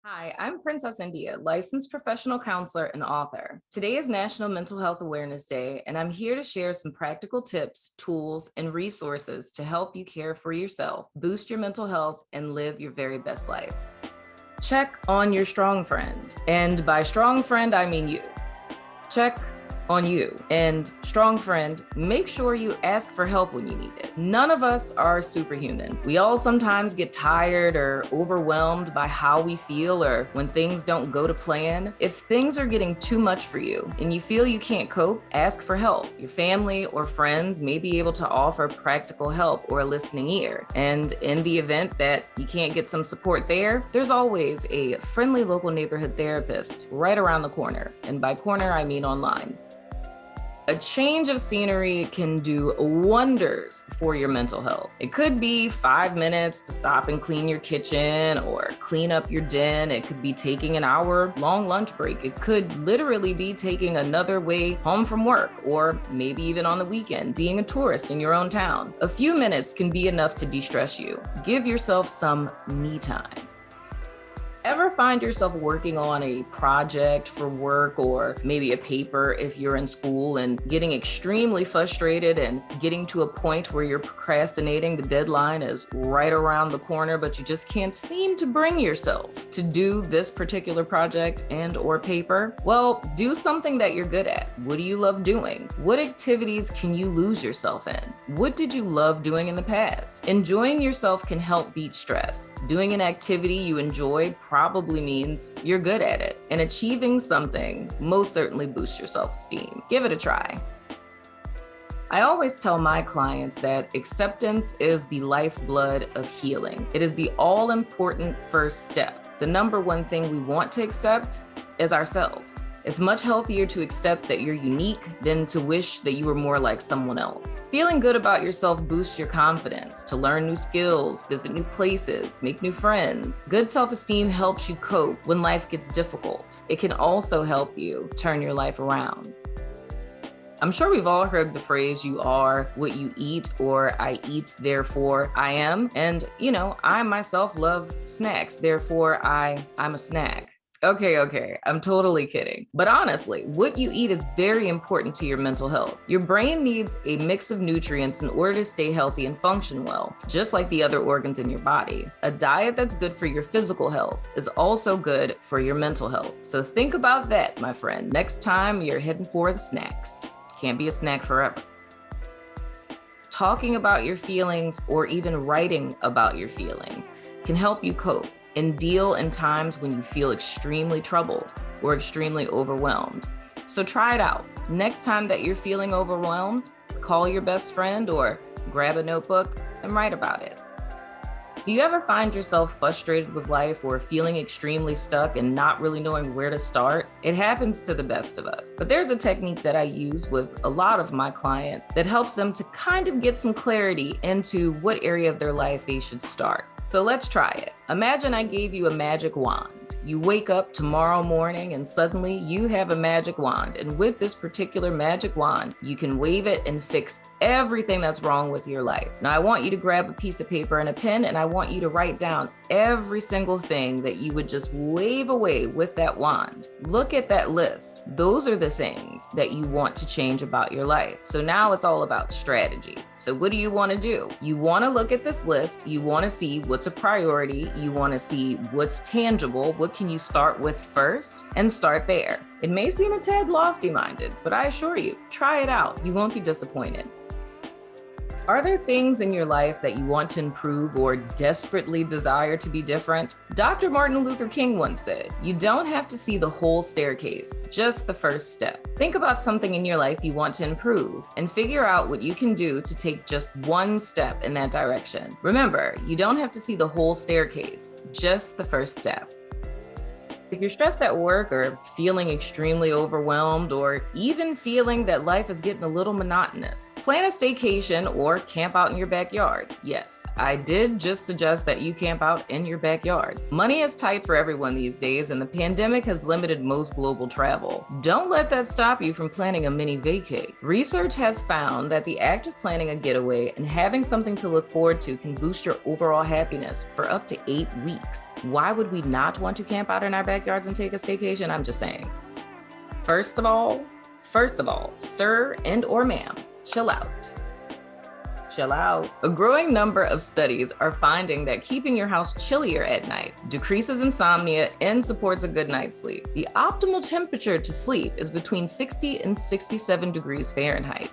Hi, I'm Princess India, licensed professional counselor and author. Today is National Mental Health Awareness Day, and I'm here to share some practical tips, tools, and resources to help you care for yourself, boost your mental health, and live your very best life. Check on your strong friend. And by strong friend, I mean you. Check on you. And strong friend, make sure you ask for help when you need it. None of us are superhuman. We all sometimes get tired or overwhelmed by how we feel or when things don't go to plan. If things are getting too much for you and you feel you can't cope, ask for help. Your family or friends may be able to offer practical help or a listening ear. And in the event that you can't get some support there, there's always a friendly local neighborhood therapist right around the corner. And by corner, I mean online. A change of scenery can do wonders for your mental health. It could be 5 minutes to stop and clean your kitchen or clean up your den. It could be taking an hour-long lunch break. It could literally be taking another way home from work, or maybe even on the weekend, being a tourist in your own town. A few minutes can be enough to de-stress you. Give yourself some me time. Ever find yourself working on a project for work or maybe a paper if you're in school and getting extremely frustrated and getting to a point where you're procrastinating, the deadline is right around the corner, but you just can't seem to bring yourself to do this particular project and or paper? Well, do something that you're good at. What do you love doing? What activities can you lose yourself in? What did you love doing in the past? Enjoying yourself can help beat stress. Doing an activity you enjoy probably means you're good at it, and achieving something most certainly boosts your self-esteem. Give it a try. I always tell my clients that acceptance is the lifeblood of healing. It is the all-important first step. The number one thing we want to accept is ourselves. It's much healthier to accept that you're unique than to wish that you were more like someone else. Feeling good about yourself boosts your confidence to learn new skills, visit new places, make new friends. Good self-esteem helps you cope when life gets difficult. It can also help you turn your life around. I'm sure we've all heard the phrase, you are what you eat, or I eat, therefore I am. And, I myself love snacks, therefore I'm a snack. Okay, I'm totally kidding. But honestly, what you eat is very important to your mental health. Your brain needs a mix of nutrients in order to stay healthy and function well, just like the other organs in your body. A diet that's good for your physical health is also good for your mental health. So think about that, my friend, next time you're heading for the snacks. Can't be a snack forever. Talking about your feelings or even writing about your feelings can help you cope and deal in times when you feel extremely troubled or extremely overwhelmed. So try it out. Next time that you're feeling overwhelmed, call your best friend or grab a notebook and write about it. Do you ever find yourself frustrated with life or feeling extremely stuck and not really knowing where to start? It happens to the best of us. But there's a technique that I use with a lot of my clients that helps them to kind of get some clarity into what area of their life they should start. So let's try it. Imagine I gave you a magic wand. You wake up tomorrow morning and suddenly you have a magic wand. And with this particular magic wand, you can wave it and fix everything that's wrong with your life. Now, I want you to grab a piece of paper and a pen, and I want you to write down every single thing that you would just wave away with that wand. Look at that list. Those are the things that you want to change about your life. So now it's all about strategy. So what do you want to do? You want to look at this list. You want to see what's a priority. You want to see what's tangible. What can you start with first? And start there. It may seem a tad lofty-minded, but I assure you, try it out. You won't be disappointed. Are there things in your life that you want to improve or desperately desire to be different? Dr. Martin Luther King once said, you don't have to see the whole staircase, just the first step. Think about something in your life you want to improve and figure out what you can do to take just one step in that direction. Remember, you don't have to see the whole staircase, just the first step. If you're stressed at work or feeling extremely overwhelmed or even feeling that life is getting a little monotonous, plan a staycation or camp out in your backyard. Yes, I did just suggest that you camp out in your backyard. Money is tight for everyone these days, and the pandemic has limited most global travel. Don't let that stop you from planning a mini vacay. Research has found that the act of planning a getaway and having something to look forward to can boost your overall happiness for up to 8 weeks. Why would we not want to camp out in our backyards and take a staycation? I'm just saying. First of all, sir and or ma'am, chill out. Chill out. A growing number of studies are finding that keeping your house chillier at night decreases insomnia and supports a good night's sleep. The optimal temperature to sleep is between 60 and 67 degrees Fahrenheit.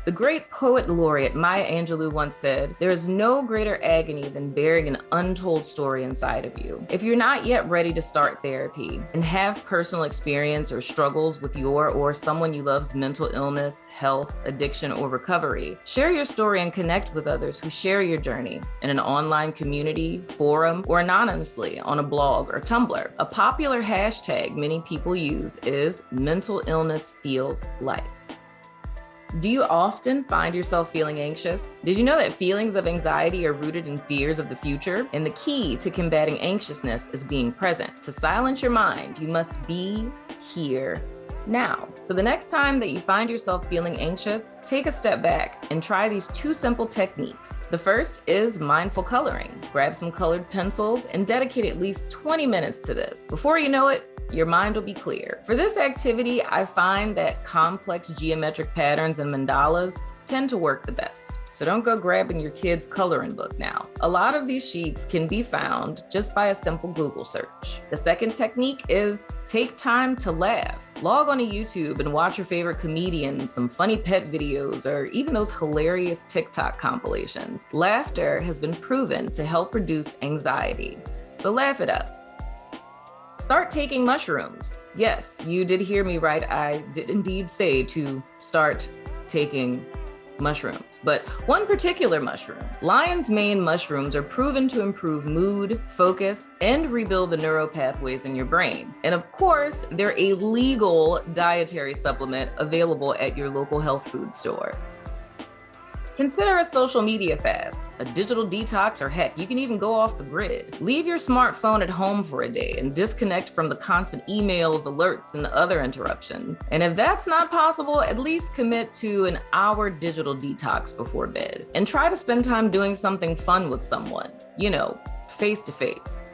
The great poet laureate Maya Angelou once said, "There is no greater agony than bearing an untold story inside of you." If you're not yet ready to start therapy and have personal experience or struggles with your or someone you love's mental illness, health, addiction, or recovery, share your story and connect with others who share your journey in an online community, forum, or anonymously on a blog or Tumblr. A popular hashtag many people use is mental illness feels like. Do you often find yourself feeling anxious? Did you know that feelings of anxiety are rooted in fears of the future? And the key to combating anxiousness is being present. To silence your mind, you must be here now. So the next time that you find yourself feeling anxious, take a step back and try these 2 simple techniques. The first is mindful coloring. Grab some colored pencils and dedicate at least 20 minutes to this. Before you know it, your mind will be clear. For this activity, I find that complex geometric patterns and mandalas tend to work the best. So don't go grabbing your kid's coloring book now. A lot of these sheets can be found just by a simple Google search. The second technique is take time to laugh. Log on to YouTube and watch your favorite comedians, some funny pet videos, or even those hilarious TikTok compilations. Laughter has been proven to help reduce anxiety. So laugh it up. Start taking mushrooms. Yes, you did hear me right. I did indeed say to start taking mushrooms, but one particular mushroom. Lion's mane mushrooms are proven to improve mood, focus, and rebuild the neural pathways in your brain. And of course, they're a legal dietary supplement available at your local health food store. Consider a social media fast, a digital detox, or heck, you can even go off the grid. Leave your smartphone at home for a day and disconnect from the constant emails, alerts, and other interruptions. And if that's not possible, at least commit to an hour digital detox before bed. And try to spend time doing something fun with someone, face to face.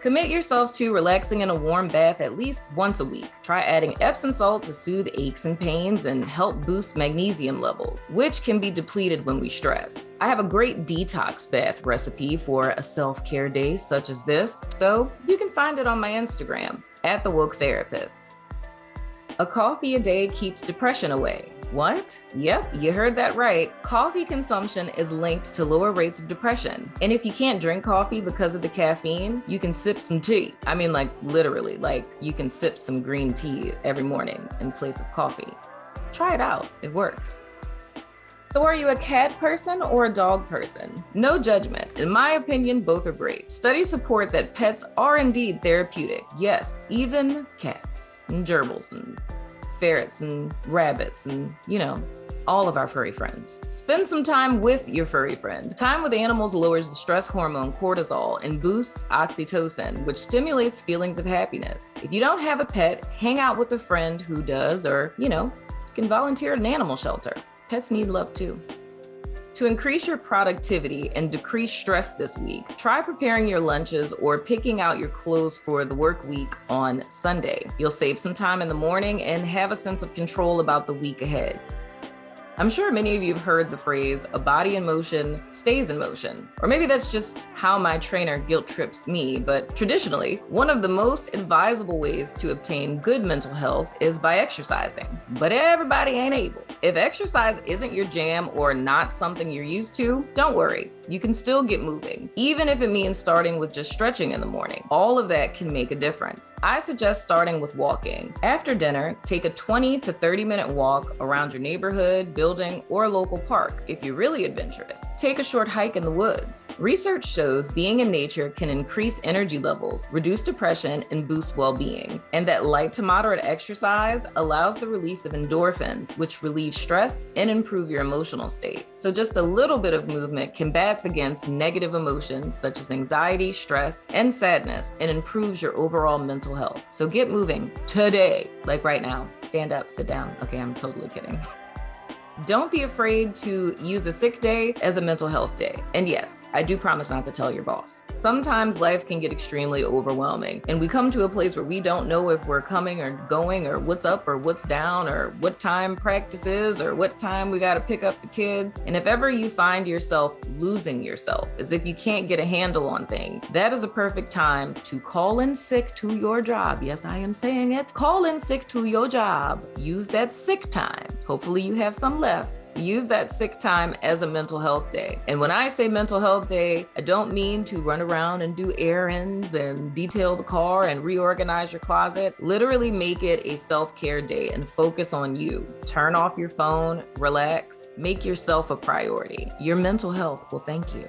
Commit yourself to relaxing in a warm bath at least once a week. Try adding Epsom salt to soothe aches and pains and help boost magnesium levels, which can be depleted when we stress. I have a great detox bath recipe for a self-care day such as this, so you can find it on my Instagram, @TheWokeTherapist. A coffee a day keeps depression away. What? Yep, you heard that right. Coffee consumption is linked to lower rates of depression. And if you can't drink coffee because of the caffeine, you can sip some tea. I mean, literally, you can sip some green tea every morning in place of coffee. Try it out, it works. So are you a cat person or a dog person? No judgment. In my opinion, both are great. Studies support that pets are indeed therapeutic. Yes, even cats and gerbils and ferrets and rabbits and, all of our furry friends. Spend some time with your furry friend. Time with animals lowers the stress hormone cortisol and boosts oxytocin, which stimulates feelings of happiness. If you don't have a pet, hang out with a friend who does, or, you can volunteer at an animal shelter. Pets need love too. To increase your productivity and decrease stress this week, try preparing your lunches or picking out your clothes for the work week on Sunday. You'll save some time in the morning and have a sense of control about the week ahead. I'm sure many of you have heard the phrase, "a body in motion stays in motion." Or maybe that's just how my trainer guilt trips me, but traditionally, one of the most advisable ways to obtain good mental health is by exercising. But everybody ain't able. If exercise isn't your jam or not something you're used to, don't worry. You can still get moving, even if it means starting with just stretching in the morning. All of that can make a difference. I suggest starting with walking. After dinner, take a 20 to 30 minute walk around your neighborhood, building or a local park. If you're really adventurous, take a short hike in the woods. Research shows being in nature can increase energy levels, reduce depression, and boost well-being. And that light to moderate exercise allows the release of endorphins, which relieve stress and improve your emotional state. So just a little bit of movement combats against negative emotions such as anxiety, stress, and sadness, and improves your overall mental health. So get moving today, like right now. Stand up, sit down. Okay, I'm totally kidding. Don't be afraid to use a sick day as a mental health day. And yes, I do promise not to tell your boss. Sometimes life can get extremely overwhelming, and we come to a place where we don't know if we're coming or going, or what's up or what's down, or what time practice is, or what time we got to pick up the kids. And if ever you find yourself losing yourself, as if you can't get a handle on things, that is a perfect time to call in sick to your job. Yes, I am saying it. Call in sick to your job. Use that sick time. Hopefully you have some left. Use that sick time as a mental health day. And when I say mental health day, I don't mean to run around and do errands and detail the car and reorganize your closet. Literally make it a self-care day and focus on you. Turn off your phone, relax, make yourself a priority. Your mental health will thank you.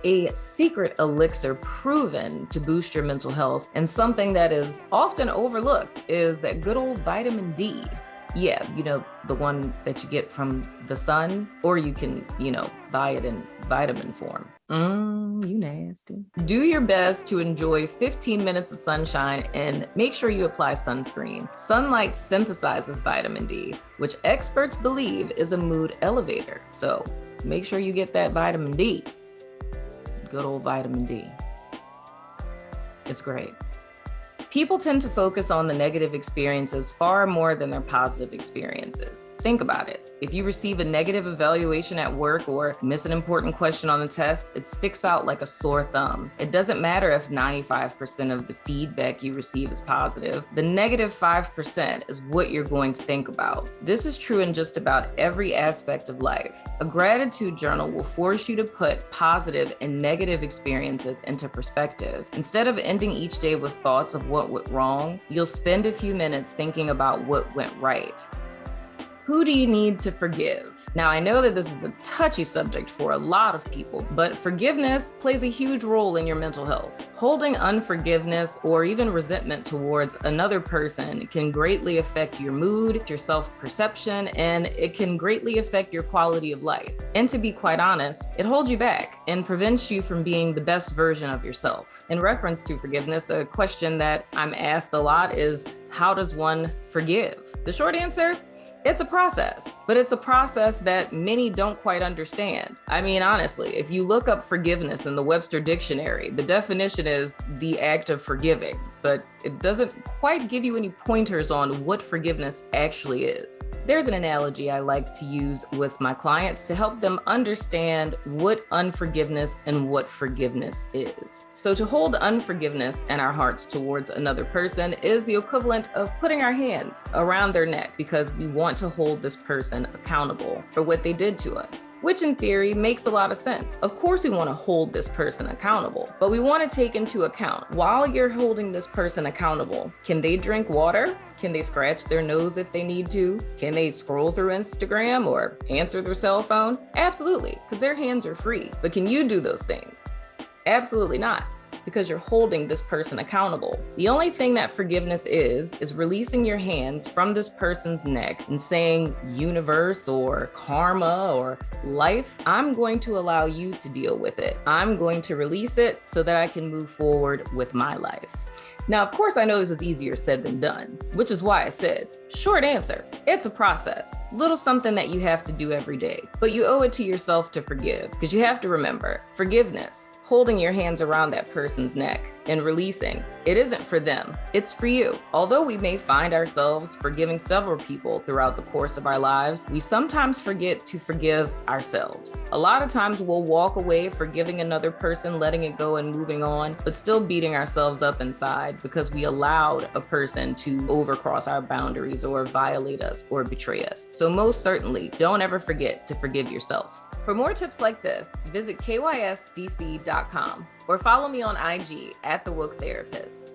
A secret elixir proven to boost your mental health, and something that is often overlooked, is that good old vitamin D. Yeah, the one that you get from the sun, or you can, buy it in vitamin form. You nasty. Do your best to enjoy 15 minutes of sunshine and make sure you apply sunscreen. Sunlight synthesizes vitamin D, which experts believe is a mood elevator. So make sure you get that vitamin D. Good old vitamin D. It's great. People tend to focus on the negative experiences far more than their positive experiences. Think about it. If you receive a negative evaluation at work or miss an important question on the test, it sticks out like a sore thumb. It doesn't matter if 95% of the feedback you receive is positive. The negative 5% is what you're going to think about. This is true in just about every aspect of life. A gratitude journal will force you to put positive and negative experiences into perspective. Instead of ending each day with thoughts of what went wrong, you'll spend a few minutes thinking about what went right. Who do you need to forgive? Now, I know that this is a touchy subject for a lot of people, but forgiveness plays a huge role in your mental health. Holding unforgiveness or even resentment towards another person can greatly affect your mood, your self-perception, and it can greatly affect your quality of life. And to be quite honest, it holds you back and prevents you from being the best version of yourself. In reference to forgiveness, a question that I'm asked a lot is, how does one forgive? The short answer: it's a process, but it's a process that many don't quite understand. I mean, honestly, if you look up forgiveness in the Webster Dictionary, the definition is the act of forgiving, but it doesn't quite give you any pointers on what forgiveness actually is. There's an analogy I like to use with my clients to help them understand what unforgiveness and what forgiveness is. So to hold unforgiveness in our hearts towards another person is the equivalent of putting our hands around their neck because we want to hold this person accountable for what they did to us, which in theory makes a lot of sense. Of course, we want to hold this person accountable, but we want to take into account, while you're holding this person accountable, can they drink water? Can they scratch their nose if they need to? Can they scroll through Instagram or answer their cell phone? Absolutely, because their hands are free. But can you do those things? Absolutely not, because you're holding this person accountable. The only thing that forgiveness is releasing your hands from this person's neck and saying, universe or karma or life, I'm going to allow you to deal with it. I'm going to release it so that I can move forward with my life. Now, of course, I know this is easier said than done, which is why I said, short answer, it's a process, little something that you have to do every day, but you owe it to yourself to forgive, because you have to remember, forgiveness, holding your hands around that person's neck and releasing, it isn't for them, it's for you. Although we may find ourselves forgiving several people throughout the course of our lives, we sometimes forget to forgive ourselves. A lot of times we'll walk away forgiving another person, letting it go and moving on, but still beating ourselves up inside because we allowed a person to overcross our boundaries or violate us or betray us. So most certainly, don't ever forget to forgive yourself. For more tips like this, visit kysdc.com or follow me on IG @TheWokeTherapist.